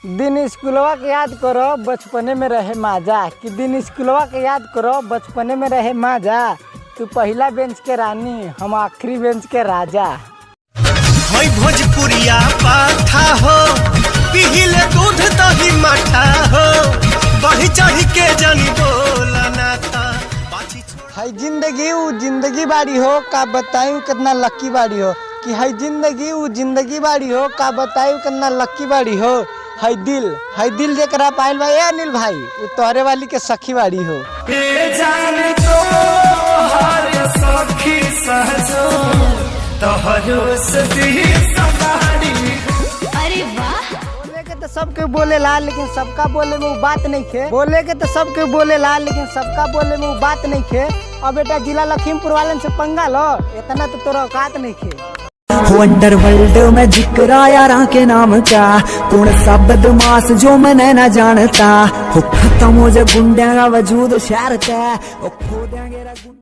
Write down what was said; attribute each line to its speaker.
Speaker 1: दिन स्कूलवा के याद करो बचपने में रहे माजा, कि दिन स्कूलवा के याद करो बचपने में रहे माजा। तू पहला बेंच के रानी, हम आखिरी बेंच के राजा।
Speaker 2: होई भोजपुरिया पाठा हो, पिहिले दूध दही माठा हो, बढ़ी चढ़ी के जानी बोला ना था बाची छोड़।
Speaker 1: हाय जिंदगी वो जिंदगी बाड़ी हो, का बतायूं कितना लक्की बाड़ी हो। कि हाय जिंदगी वो जिंदगी बाड़ी हो, का बतायूं कितना लक्की बाड़ी हो। हाय दिल जेकरा पाइल बा ए अनिल भाई, वो तोहरे वाली के सखी बाड़ी हो।
Speaker 2: जाने तो हर सखी सहजो तोहरो सदी सवारी।
Speaker 3: अरे वाह।
Speaker 1: बोले के तो सबके बोले ला, लेकिन सबका बोले में वो बात नहीं खे। बोले के तो सबके बोले ला, लेकिन सबका बोले में वो बात नहीं खे। अब बेटा जिला लखीमपुर वालन से पंगा लो, इतना तो तोरा औकात नहीं खे।
Speaker 4: वंडर वर्ल्ड में जिक्र यारा के नाम का, कौन सा बदमाश जो मैंने न जानता हो। खत्म हो जा गुंडे का वजूद शहर का, खो देंगे